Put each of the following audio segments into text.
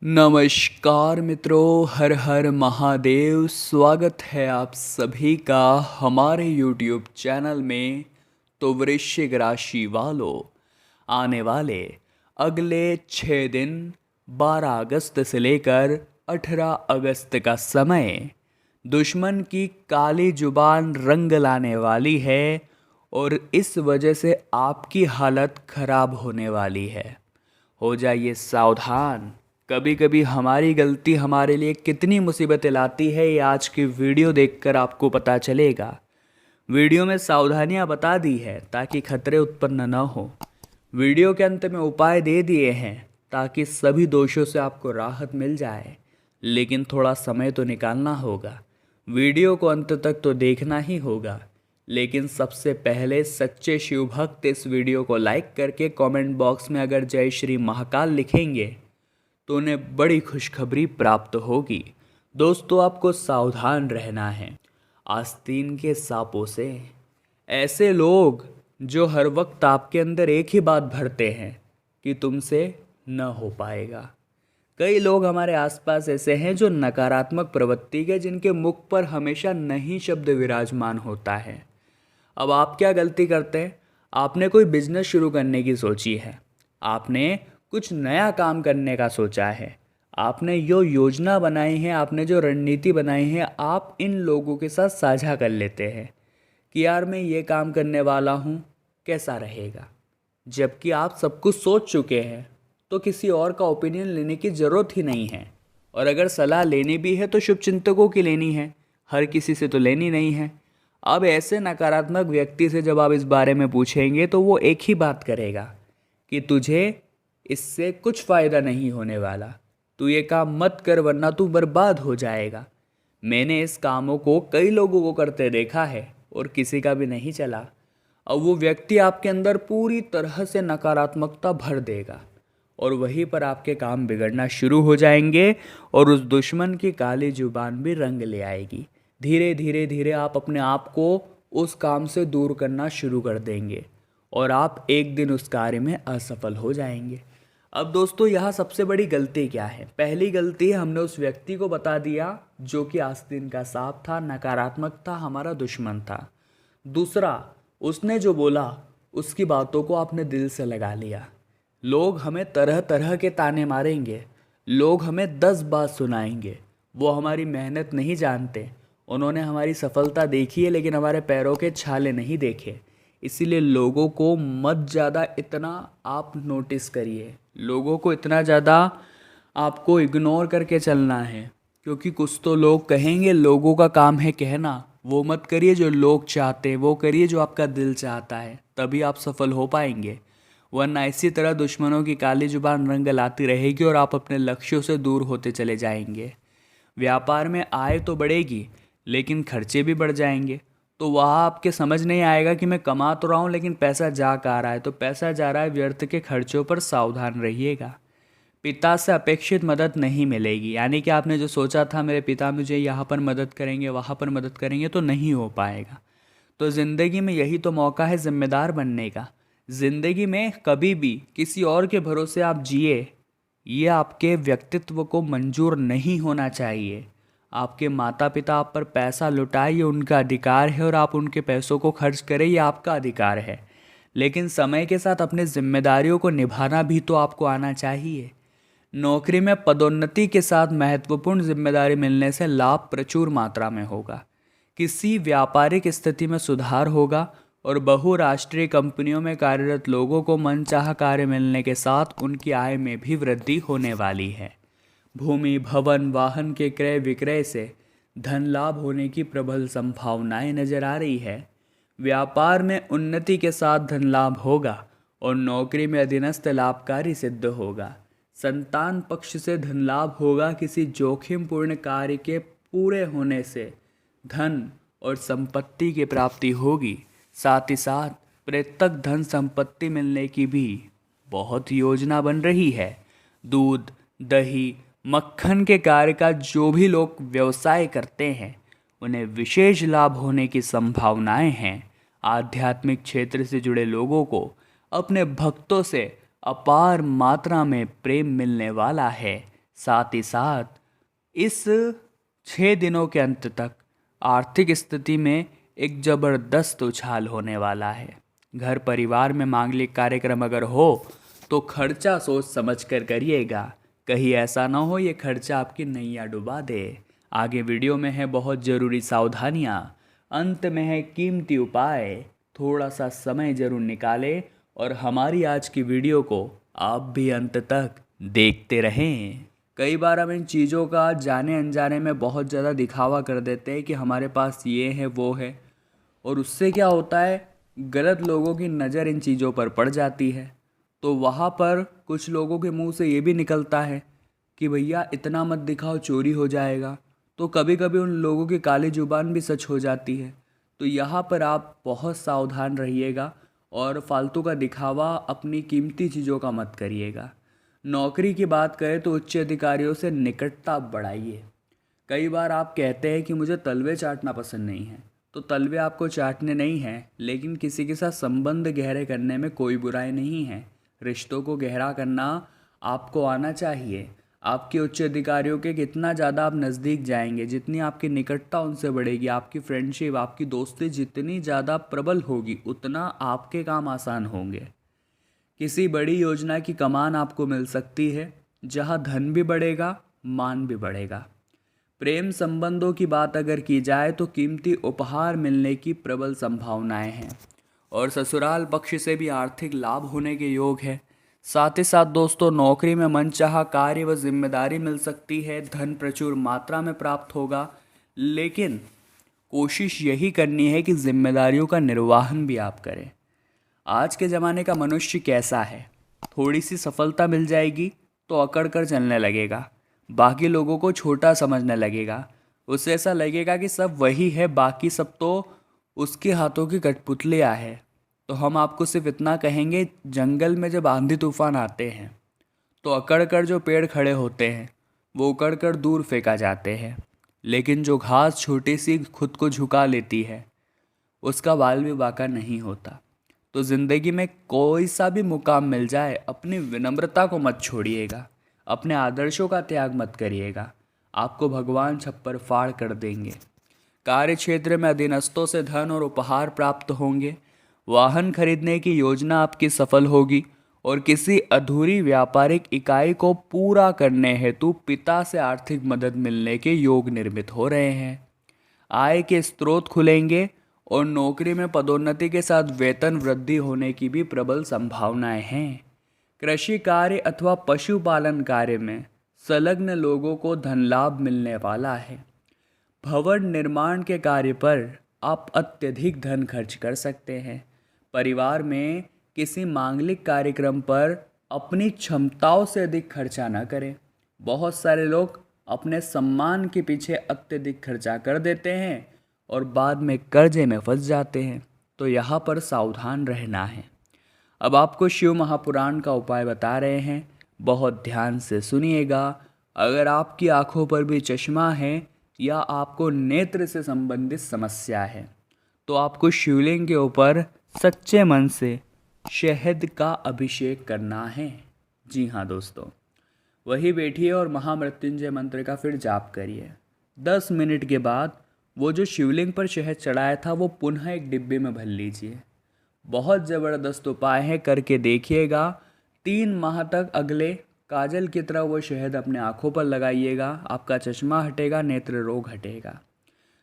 नमस्कार मित्रों, हर हर महादेव। स्वागत है आप सभी का हमारे YouTube चैनल में। तो वृश्चिक राशि वालों, आने वाले अगले 6 दिन 12 अगस्त से लेकर 18 अगस्त का समय दुश्मन की काली जुबान रंग लाने वाली है और इस वजह से आपकी हालत खराब होने वाली है। हो जाइए सावधान। कभी कभी हमारी गलती हमारे लिए कितनी मुसीबतें लाती है, ये आज की वीडियो देखकर आपको पता चलेगा। वीडियो में सावधानियां बता दी है ताकि खतरे उत्पन्न न हो। वीडियो के अंत में उपाय दे दिए हैं ताकि सभी दोषों से आपको राहत मिल जाए, लेकिन थोड़ा समय तो निकालना होगा। वीडियो को अंत तक तो देखना ही होगा, लेकिन सबसे पहले सच्चे शिव भक्त इस वीडियो को लाइक करके कमेंट बॉक्स में अगर जय श्री महाकाल लिखेंगे तो उन्हें बड़ी खुशखबरी प्राप्त होगी। दोस्तों, आपको सावधान रहना है आस्तीन के सांपों से। ऐसे लोग जो हर वक्त आपके अंदर एक ही बात भरते हैं कि तुमसे न हो पाएगा। कई लोग हमारे आसपास ऐसे हैं जो नकारात्मक प्रवृत्ति के, जिनके मुख पर हमेशा नहीं शब्द विराजमान होता है। अब आप क्या गलती करते हैं? आपने कोई बिजनेस शुरू करने की सोची है, आपने कुछ नया काम करने का सोचा है, आपने जो योजना बनाई है, आपने जो रणनीति बनाई है, आप इन लोगों के साथ साझा कर लेते हैं कि यार मैं ये काम करने वाला हूँ, कैसा रहेगा। जबकि आप सब कुछ सोच चुके हैं, तो किसी और का ओपिनियन लेने की ज़रूरत ही नहीं है। और अगर सलाह लेनी भी है तो शुभचिंतकों की लेनी है, हर किसी से तो लेनी नहीं है। अब ऐसे नकारात्मक व्यक्ति से जब आप इस बारे में पूछेंगे तो वो एक ही बात करेगा कि तुझे इससे कुछ फ़ायदा नहीं होने वाला, तू ये काम मत कर वरना तू बर्बाद हो जाएगा। मैंने इस कामों को कई लोगों को करते देखा है और किसी का भी नहीं चला। अब वो व्यक्ति आपके अंदर पूरी तरह से नकारात्मकता भर देगा और वहीं पर आपके काम बिगड़ना शुरू हो जाएंगे और उस दुश्मन की काली जुबान भी रंग ले आएगी। धीरे धीरे धीरे आप अपने आप को उस काम से दूर करना शुरू कर देंगे और आप एक दिन उस कार्य में असफल हो जाएंगे। अब दोस्तों, यहाँ सबसे बड़ी गलती क्या है? पहली गलती है, हमने उस व्यक्ति को बता दिया जो कि आस्तीन का सांप था, नकारात्मक था, हमारा दुश्मन था। दूसरा, उसने जो बोला उसकी बातों को आपने दिल से लगा लिया। लोग हमें तरह तरह के ताने मारेंगे, लोग हमें 10 बात सुनाएंगे, वो हमारी मेहनत नहीं जानते। उन्होंने हमारी सफलता देखी है लेकिन हमारे पैरों के छाले नहीं देखे। इसीलिए लोगों को मत ज़्यादा इतना आप नोटिस करिए, लोगों को इतना ज़्यादा आपको इग्नोर करके चलना है, क्योंकि कुछ तो लोग कहेंगे, लोगों का काम है कहना। वो मत करिए जो लोग चाहते हैं, वो करिए जो आपका दिल चाहता है, तभी आप सफल हो पाएंगे। वरना इसी तरह दुश्मनों की काली जुबान रंग लाती रहेगी और आप अपने लक्ष्यों से दूर होते चले जाएंगे। व्यापार में आय तो बढ़ेगी लेकिन खर्चे भी बढ़ जाएंगे। तो वहाँ आपके समझ नहीं आएगा कि मैं कमा तो रहा हूँ लेकिन पैसा जा कहाँ रहा है। तो पैसा जा रहा है व्यर्थ के खर्चों पर, सावधान रहिएगा। पिता से अपेक्षित मदद नहीं मिलेगी, यानी कि आपने जो सोचा था मेरे पिता मुझे यहाँ पर मदद करेंगे, वहाँ पर मदद करेंगे, तो नहीं हो पाएगा। तो ज़िंदगी में यही तो मौका है जिम्मेदार बनने का। ज़िंदगी में कभी भी किसी और के भरोसे आप जिए, ये आपके व्यक्तित्व को मंजूर नहीं होना चाहिए। आपके माता पिता आप पर पैसा लुटाए, ये उनका अधिकार है, और आप उनके पैसों को खर्च करें, ये आपका अधिकार है। लेकिन समय के साथ अपने जिम्मेदारियों को निभाना भी तो आपको आना चाहिए। नौकरी में पदोन्नति के साथ महत्वपूर्ण जिम्मेदारी मिलने से लाभ प्रचुर मात्रा में होगा। किसी व्यापारिक स्थिति में सुधार होगा और बहुराष्ट्रीय कंपनियों में कार्यरत लोगों को मनचाहा कार्य मिलने के साथ उनकी आय में भी वृद्धि होने वाली है। भूमि, भवन, वाहन के क्रय विक्रय से धन लाभ होने की प्रबल संभावनाएं नजर आ रही है। व्यापार में उन्नति के साथ धन लाभ होगा और नौकरी में अधीनस्थ लाभकारी सिद्ध होगा। संतान पक्ष से धन लाभ होगा। किसी जोखिमपूर्ण कार्य के पूरे होने से धन और संपत्ति की प्राप्ति होगी। साथ ही साथ प्रत्यक धन संपत्ति मिलने की भी बहुत योजना बन रही है। दूध, दही, मक्खन के कार्य का जो भी लोग व्यवसाय करते हैं उन्हें विशेष लाभ होने की संभावनाएं हैं। आध्यात्मिक क्षेत्र से जुड़े लोगों को अपने भक्तों से अपार मात्रा में प्रेम मिलने वाला है। साथ ही साथ इस 6 दिनों के अंत तक आर्थिक स्थिति में एक जबरदस्त उछाल होने वाला है। घर परिवार में मांगलिक कार्यक्रम अगर हो तो खर्चा सोच समझ कर करिएगा, कहीं ऐसा ना हो ये खर्चा आपकी नैया डुबा दे। आगे वीडियो में है बहुत ज़रूरी सावधानियाँ, अंत में है कीमती उपाय। थोड़ा सा समय ज़रूर निकालें और हमारी आज की वीडियो को आप भी अंत तक देखते रहें। कई बार हम इन चीज़ों का जाने अनजाने में बहुत ज़्यादा दिखावा कर देते हैं कि हमारे पास ये है वो है, और उससे क्या होता है, गलत लोगों की नज़र इन चीज़ों पर पड़ जाती है। तो वहाँ पर कुछ लोगों के मुंह से ये भी निकलता है कि भैया इतना मत दिखाओ चोरी हो जाएगा। तो कभी कभी उन लोगों की काली जुबान भी सच हो जाती है। तो यहाँ पर आप बहुत सावधान रहिएगा और फालतू का दिखावा अपनी कीमती चीज़ों का मत करिएगा। नौकरी की बात करें तो उच्च अधिकारियों से निकटता बढ़ाइए। कई बार आप कहते हैं कि मुझे तलवे चाटना पसंद नहीं है, तो तलवे आपको चाटने नहीं हैं, लेकिन किसी के साथ संबंध गहरे करने में कोई बुराई नहीं है। रिश्तों को गहरा करना आपको आना चाहिए। आपके उच्च अधिकारियों के कितना ज़्यादा आप नज़दीक जाएंगे, जितनी आपकी निकटता उनसे बढ़ेगी, आपकी फ्रेंडशिप, आपकी दोस्ती जितनी ज़्यादा प्रबल होगी, उतना आपके काम आसान होंगे। किसी बड़ी योजना की कमान आपको मिल सकती है, जहाँ धन भी बढ़ेगा, मान भी बढ़ेगा। प्रेम संबंधों की बात अगर की जाए तो कीमती उपहार मिलने की प्रबल संभावनाएं हैं और ससुराल पक्ष से भी आर्थिक लाभ होने के योग है। साथ ही साथ दोस्तों, नौकरी में मनचाहा कार्य व जिम्मेदारी मिल सकती है, धन प्रचुर मात्रा में प्राप्त होगा, लेकिन कोशिश यही करनी है कि जिम्मेदारियों का निर्वहन भी आप करें। आज के ज़माने का मनुष्य कैसा है, थोड़ी सी सफलता मिल जाएगी तो अकड़ कर चलने लगेगा, बाकी लोगों को छोटा समझने लगेगा। उसे ऐसा लगेगा कि सब वही है, बाकी सब तो उसके हाथों की कठपुतलियाँ है। तो हम आपको सिर्फ इतना कहेंगे, जंगल में जब आंधी तूफान आते हैं तो अकड़ कर जो पेड़ खड़े होते हैं वो उकड़ कर दूर फेंका जाते हैं, लेकिन जो घास छोटी सी खुद को झुका लेती है उसका बाल भी बांका नहीं होता। तो ज़िंदगी में कोई सा भी मुकाम मिल जाए, अपनी विनम्रता को मत छोड़िएगा, अपने आदर्शों का त्याग मत करिएगा, आपको भगवान छप्पर फाड़ कर देंगे। कार्य क्षेत्र में अधीनस्थों से धन और उपहार प्राप्त होंगे, वाहन खरीदने की योजना आपकी सफल होगी और किसी अधूरी व्यापारिक इकाई को पूरा करने हेतु पिता से आर्थिक मदद मिलने के योग निर्मित हो रहे हैं। आय के स्रोत खुलेंगे और नौकरी में पदोन्नति के साथ वेतन वृद्धि होने की भी प्रबल संभावनाएं हैं। कृषि कार्य अथवा पशुपालन कार्य में संलग्न लोगों को धन लाभ मिलने वाला है। भवन निर्माण के कार्य पर आप अत्यधिक धन खर्च कर सकते हैं। परिवार में किसी मांगलिक कार्यक्रम पर अपनी क्षमताओं से अधिक खर्चा न करें। बहुत सारे लोग अपने सम्मान के पीछे अत्यधिक खर्चा कर देते हैं और बाद में कर्जे में फंस जाते हैं। तो यहाँ पर सावधान रहना है। अब आपको शिव महापुराण का उपाय बता रहे हैं, बहुत ध्यान से सुनिएगा। अगर आपकी आंखों पर भी चश्मा है या आपको नेत्र से संबंधित समस्या है तो आपको शिवलिंग के ऊपर सच्चे मन से शहद का अभिषेक करना है। जी हाँ दोस्तों, वही बैठिए और महामृत्युंजय मंत्र का फिर जाप करिए। 10 मिनट के बाद वो जो शिवलिंग पर शहद चढ़ाया था वो पुनः एक डिब्बे में भर लीजिए। बहुत ज़बरदस्त उपाय है, करके देखिएगा। 3 माह तक अगले काजल की तरह वो शहद अपने आँखों पर लगाइएगा, आपका चश्मा हटेगा, नेत्र रोग हटेगा।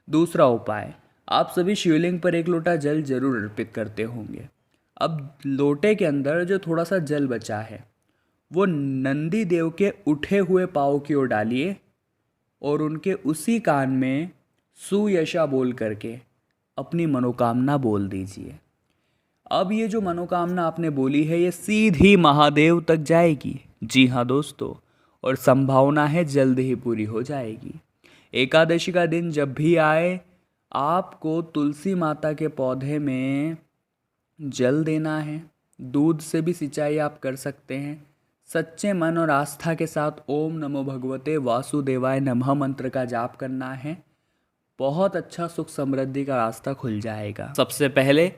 दूसरा उपाय, आप सभी शिवलिंग पर 1 लोटा जल जरूर अर्पित करते होंगे। अब लोटे के अंदर जो थोड़ा सा जल बचा है वो नंदी देव के उठे हुए पाँव की ओर डालिए और उनके उसी कान में सुयशा बोल करके अपनी मनोकामना बोल दीजिए। अब ये जो मनोकामना आपने बोली है ये सीधी महादेव तक जाएगी। जी हाँ दोस्तों, और संभावना है जल्द ही पूरी हो जाएगी। एकादशी का दिन जब भी आए, आपको तुलसी माता के पौधे में जल देना है। दूध से भी सिंचाई आप कर सकते हैं। सच्चे मन और आस्था के साथ ओम नमो भगवते वासुदेवाय नमः मंत्र का जाप करना है। बहुत अच्छा सुख समृद्धि का रास्ता खुल जाएगा। सबसे पहले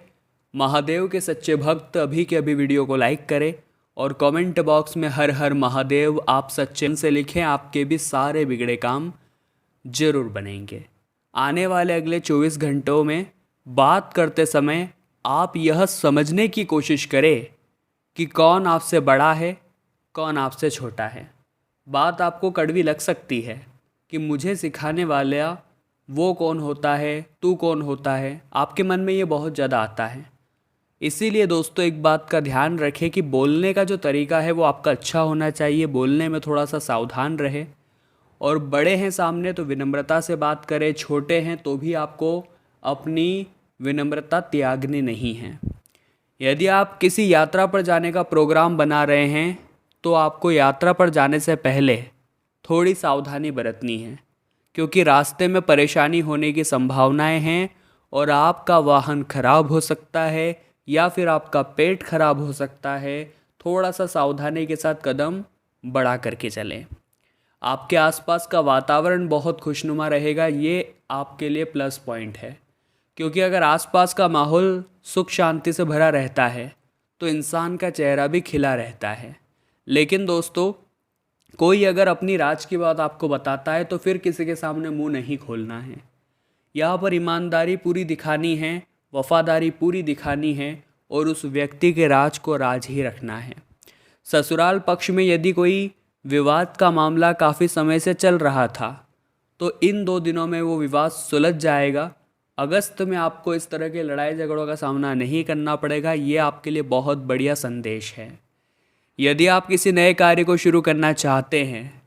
महादेव के सच्चे भक्त अभी के अभी वीडियो को लाइक करें और कमेंट बॉक्स में हर हर महादेव आप सच्चे मन से लिखें, आपके भी सारे बिगड़े काम जरूर बनेंगे। आने वाले अगले 24 घंटों में बात करते समय आप यह समझने की कोशिश करें कि कौन आपसे बड़ा है, कौन आपसे छोटा है। बात आपको कड़वी लग सकती है कि मुझे सिखाने वाला वो कौन होता है, तू कौन होता है, आपके मन में ये बहुत ज़्यादा आता है। इसीलिए दोस्तों एक बात का ध्यान रखें कि बोलने का जो तरीका है वो आपका अच्छा होना चाहिए, बोलने में थोड़ा सा सावधान रहे। और बड़े हैं सामने तो विनम्रता से बात करें, छोटे हैं तो भी आपको अपनी विनम्रता त्यागनी नहीं है। यदि आप किसी यात्रा पर जाने का प्रोग्राम बना रहे हैं तो आपको यात्रा पर जाने से पहले थोड़ी सावधानी बरतनी है, क्योंकि रास्ते में परेशानी होने की संभावनाएं हैं और आपका वाहन खराब हो सकता है या फिर आपका पेट खराब हो सकता है। थोड़ा सा सावधानी के साथ कदम बढ़ा करके चलें। आपके आसपास का वातावरण बहुत खुशनुमा रहेगा, ये आपके लिए प्लस पॉइंट है, क्योंकि अगर आसपास का माहौल सुख शांति से भरा रहता है तो इंसान का चेहरा भी खिला रहता है। लेकिन दोस्तों कोई अगर अपनी राज की बात आपको बताता है तो फिर किसी के सामने मुंह नहीं खोलना है। यहाँ पर ईमानदारी पूरी दिखानी है, वफादारी पूरी दिखानी है और उस व्यक्ति के राज को राज ही रखना है। ससुराल पक्ष में यदि कोई विवाद का मामला काफ़ी समय से चल रहा था तो इन 2 दिनों में वो विवाद सुलझ जाएगा। अगस्त में आपको इस तरह के लड़ाई झगड़ों का सामना नहीं करना पड़ेगा। ये आपके लिए बहुत बढ़िया संदेश है। यदि आप किसी नए कार्य को शुरू करना चाहते हैं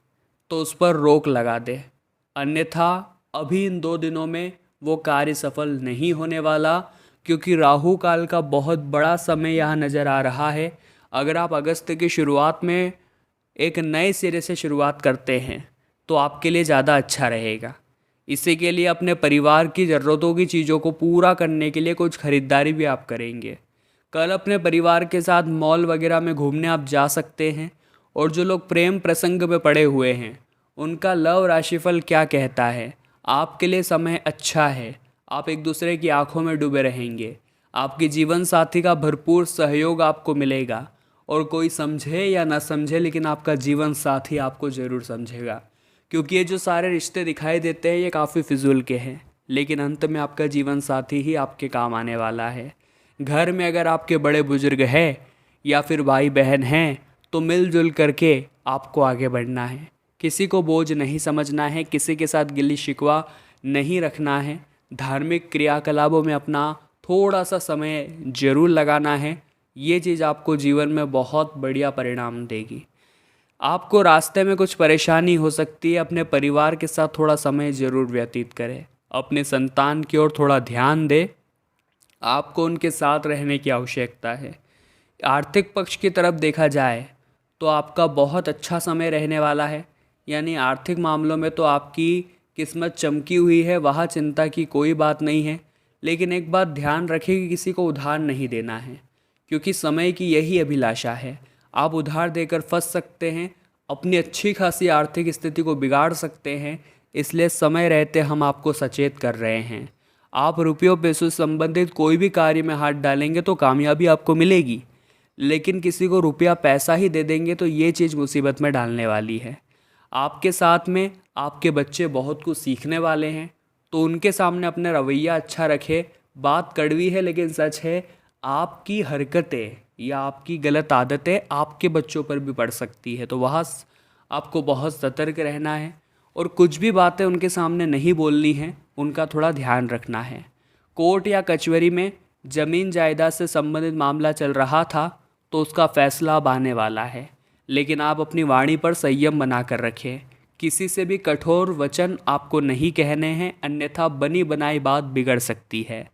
तो उस पर रोक लगा दें, अन्यथा अभी इन 2 दिनों में वो कार्य सफल नहीं होने वाला, क्योंकि राहु काल का बहुत बड़ा समय यहाँ नज़र आ रहा है। अगर आप अगस्त की शुरुआत में एक नए सिरे से शुरुआत करते हैं तो आपके लिए ज़्यादा अच्छा रहेगा। इसी के लिए अपने परिवार की ज़रूरतों की चीज़ों को पूरा करने के लिए कुछ खरीदारी भी आप करेंगे। कल अपने परिवार के साथ मॉल वगैरह में घूमने आप जा सकते हैं। और जो लोग प्रेम प्रसंग में पड़े हुए हैं उनका लव राशिफल क्या कहता है, आपके लिए समय अच्छा है। आप एक दूसरे की आंखों में डूबे रहेंगे। आपके जीवन साथी का भरपूर सहयोग आपको मिलेगा और कोई समझे या ना समझे लेकिन आपका जीवन साथी आपको ज़रूर समझेगा, क्योंकि ये जो सारे रिश्ते दिखाई देते हैं ये काफ़ी फिजूल के हैं, लेकिन अंत में आपका जीवन साथी ही आपके काम आने वाला है। घर में अगर आपके बड़े बुजुर्ग हैं या फिर भाई बहन हैं तो मिलजुल करके आपको आगे बढ़ना है। किसी को बोझ नहीं समझना है, किसी के साथ गिल्ली शिकवा नहीं रखना है। धार्मिक क्रियाकलापों में अपना थोड़ा सा समय जरूर लगाना है। ये चीज़ आपको जीवन में बहुत बढ़िया परिणाम देगी। आपको रास्ते में कुछ परेशानी हो सकती है, अपने परिवार के साथ थोड़ा समय ज़रूर व्यतीत करें। अपने संतान की ओर थोड़ा ध्यान दें, आपको उनके साथ रहने की आवश्यकता है। आर्थिक पक्ष की तरफ देखा जाए तो आपका बहुत अच्छा समय रहने वाला है, यानी आर्थिक मामलों में तो आपकी किस्मत चमकी हुई है, वहाँ चिंता की कोई बात नहीं है। लेकिन एक बात ध्यान रखें कि किसी को उधार नहीं देना है, क्योंकि समय की यही अभिलाषा है। आप उधार देकर फंस सकते हैं, अपनी अच्छी खासी आर्थिक स्थिति को बिगाड़ सकते हैं। इसलिए समय रहते हम आपको सचेत कर रहे हैं। आप रुपयों पैसों से संबंधित कोई भी कार्य में हाथ डालेंगे तो कामयाबी आपको मिलेगी, लेकिन किसी को रुपया पैसा ही दे देंगे तो ये चीज़ मुसीबत में डालने वाली है। आपके साथ में आपके बच्चे बहुत कुछ सीखने वाले हैं, तो उनके सामने अपना रवैया अच्छा रखें। बात कड़वी है लेकिन सच है, आपकी हरकतें या आपकी गलत आदतें आपके बच्चों पर भी पड़ सकती है, तो वहाँ आपको बहुत सतर्क रहना है और कुछ भी बातें उनके सामने नहीं बोलनी है, उनका थोड़ा ध्यान रखना है। कोर्ट या कचहरी में ज़मीन जायदाद से संबंधित मामला चल रहा था तो उसका फैसला अब आने वाला है, लेकिन आप अपनी वाणी पर संयम बना कर रखें। किसी से भी कठोर वचन आपको नहीं कहने हैं, अन्यथा बनी बनाई बात बिगड़ सकती है।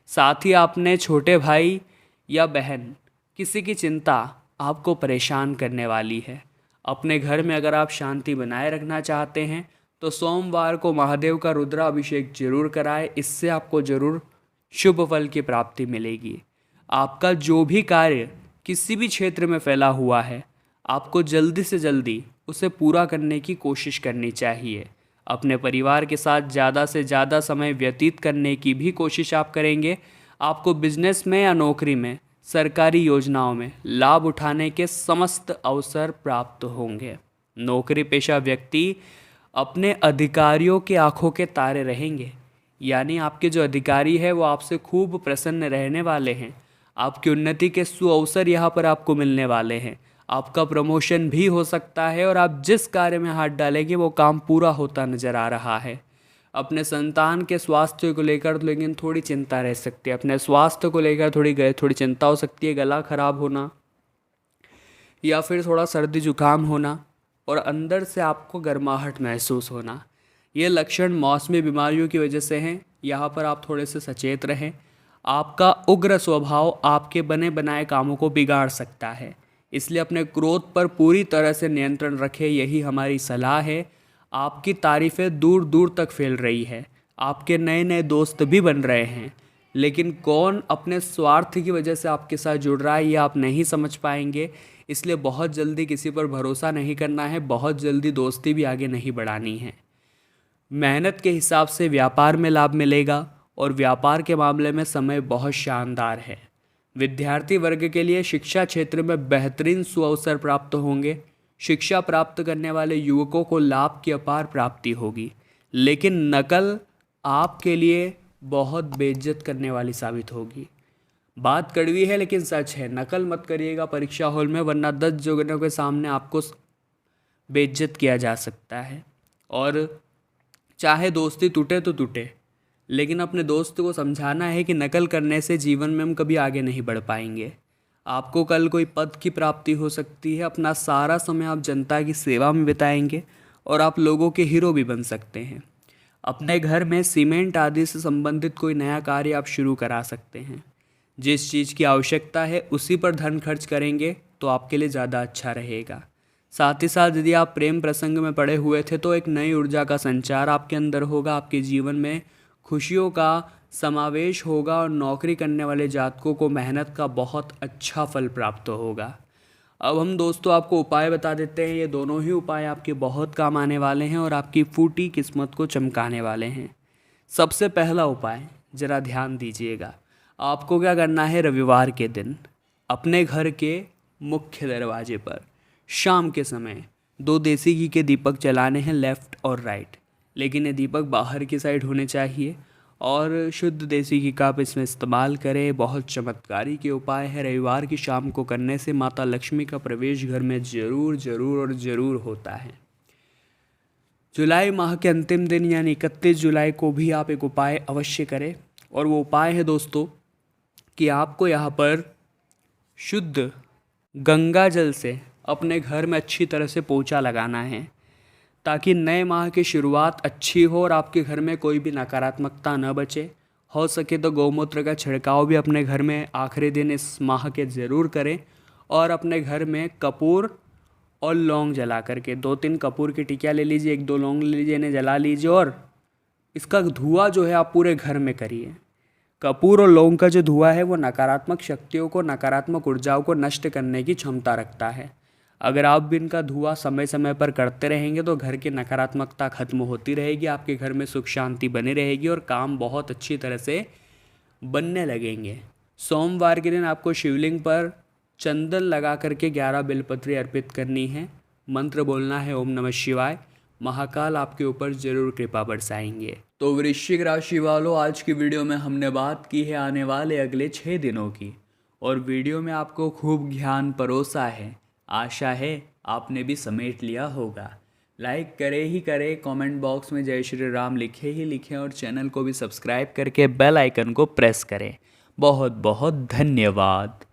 साथ ही आपने छोटे भाई या बहन किसी की चिंता आपको परेशान करने वाली है। अपने घर में अगर आप शांति बनाए रखना चाहते हैं तो सोमवार को महादेव का रुद्राभिषेक जरूर कराएं, इससे आपको जरूर शुभ फल की प्राप्ति मिलेगी। आपका जो भी कार्य किसी भी क्षेत्र में फैला हुआ है, आपको जल्दी से जल्दी उसे पूरा करने की कोशिश करनी चाहिए। अपने परिवार के साथ ज़्यादा से ज़्यादा समय व्यतीत करने की भी कोशिश आप करेंगे। आपको बिजनेस में या नौकरी में सरकारी योजनाओं में लाभ उठाने के समस्त अवसर प्राप्त होंगे। नौकरी पेशा व्यक्ति अपने अधिकारियों के आंखों के तारे रहेंगे, यानी आपके जो अधिकारी है वो आपसे खूब प्रसन्न रहने वाले हैं। आपकी उन्नति के सुअवसर यहाँ पर आपको मिलने वाले हैं। आपका प्रमोशन भी हो सकता है और आप जिस कार्य में हाथ डालेंगे वो काम पूरा होता नजर आ रहा है। अपने संतान के स्वास्थ्य को लेकर लेकिन थोड़ी चिंता रह सकती है। अपने स्वास्थ्य को लेकर थोड़ी चिंता हो सकती है, गला खराब होना या फिर थोड़ा सर्दी जुकाम होना और अंदर से आपको गर्माहट महसूस होना। ये लक्षण मौसमी बीमारियों की वजह से हैं। यहाँ पर आप थोड़े से सचेत रहें। आपका उग्र स्वभाव आपके बने बनाए कामों को बिगाड़ सकता है, इसलिए अपने क्रोध पर पूरी तरह से नियंत्रण रखें, यही हमारी सलाह है। आपकी तारीफ़ें दूर दूर तक फैल रही है। आपके नए नए दोस्त भी बन रहे हैं, लेकिन कौन अपने स्वार्थ की वजह से आपके साथ जुड़ रहा है ये आप नहीं समझ पाएंगे। इसलिए बहुत जल्दी किसी पर भरोसा नहीं करना है, बहुत जल्दी दोस्ती भी आगे नहीं बढ़ानी है। मेहनत के हिसाब से व्यापार में लाभ मिलेगा और व्यापार के मामले में समय बहुत शानदार है। विद्यार्थी वर्ग के लिए शिक्षा क्षेत्र में बेहतरीन सुअवसर प्राप्त होंगे। शिक्षा प्राप्त करने वाले युवकों को लाभ की अपार प्राप्ति होगी, लेकिन नकल आपके लिए बहुत बेइज्जत करने वाली साबित होगी। बात कड़वी है लेकिन सच है, नकल मत करिएगा परीक्षा हॉल में, वरना 10 जनों के सामने आपको बेइज्जत किया जा सकता है। और चाहे दोस्ती टूटे तो टूटे, लेकिन अपने दोस्त को समझाना है कि नकल करने से जीवन में हम कभी आगे नहीं बढ़ पाएंगे। आपको कल कोई पद की प्राप्ति हो सकती है। अपना सारा समय आप जनता की सेवा में बिताएंगे और आप लोगों के हीरो भी बन सकते हैं। अपने घर में सीमेंट आदि से संबंधित कोई नया कार्य आप शुरू करा सकते हैं। जिस चीज़ की आवश्यकता है उसी पर धन खर्च करेंगे तो आपके लिए ज़्यादा अच्छा रहेगा। साथ ही साथ यदि आप प्रेम प्रसंग में पड़े हुए थे तो एक नई ऊर्जा का संचार आपके अंदर होगा। आपके जीवन में खुशियों का समावेश होगा और नौकरी करने वाले जातकों को मेहनत का बहुत अच्छा फल प्राप्त होगा। अब हम दोस्तों आपको उपाय बता देते हैं। ये दोनों ही उपाय आपके बहुत काम आने वाले हैं और आपकी फूटी किस्मत को चमकाने वाले हैं। सबसे पहला उपाय, ज़रा ध्यान दीजिएगा। आपको क्या करना है, रविवार के दिन अपने घर के मुख्य दरवाजे पर शाम के समय 2 देसी घी के दीपक जलाने हैं, लेफ़्ट और राइट, लेकिन ये दीपक बाहर की साइड होने चाहिए और शुद्ध देसी घी का आप इसमें इस्तेमाल करें। बहुत चमत्कारी के उपाय है। रविवार की शाम को करने से माता लक्ष्मी का प्रवेश घर में ज़रूर होता है। जुलाई माह के अंतिम दिन यानी 31 जुलाई को भी आप एक उपाय अवश्य करें, और वो उपाय है दोस्तों कि आपको यहाँ पर शुद्ध गंगा जल से अपने घर में अच्छी तरह से पोंछा लगाना है, ताकि नए माह की शुरुआत अच्छी हो और आपके घर में कोई भी नकारात्मकता न बचे। हो सके तो गौमूत्र का छिड़काव भी अपने घर में आखिरी दिन इस माह के ज़रूर करें, और अपने घर में कपूर और लौंग जला करके 2-3 कपूर की टिकिया ले लीजिए, 1-2 लौंग ले लीजिए, इन्हें जला लीजिए और इसका धुआं जो है आप पूरे घर में करिए। कपूर और लौंग का जो धुआं है वो नकारात्मक शक्तियों को, नकारात्मक ऊर्जाओं को नष्ट करने की क्षमता रखता है। अगर आप भी इनका धुआं समय समय पर करते रहेंगे तो घर की नकारात्मकता खत्म होती रहेगी, आपके घर में सुख शांति बनी रहेगी और काम बहुत अच्छी तरह से बनने लगेंगे। सोमवार के दिन आपको शिवलिंग पर चंदन लगा करके 11 बेलपत्री अर्पित करनी है। मंत्र बोलना है ओम नमः शिवाय। महाकाल आपके ऊपर जरूर कृपा बरसाएंगे। तो वृश्चिक राशि वालों, आज की वीडियो में हमने बात की है आने वाले अगले 6 दिनों की, और वीडियो में आपको खूब ज्ञान परोसा है। आशा है आपने भी समेट लिया होगा। लाइक करे ही करे, कमेंट बॉक्स में जय श्री राम लिखे ही लिखें और चैनल को भी सब्सक्राइब करके बेल आइकन को प्रेस करें। बहुत बहुत धन्यवाद।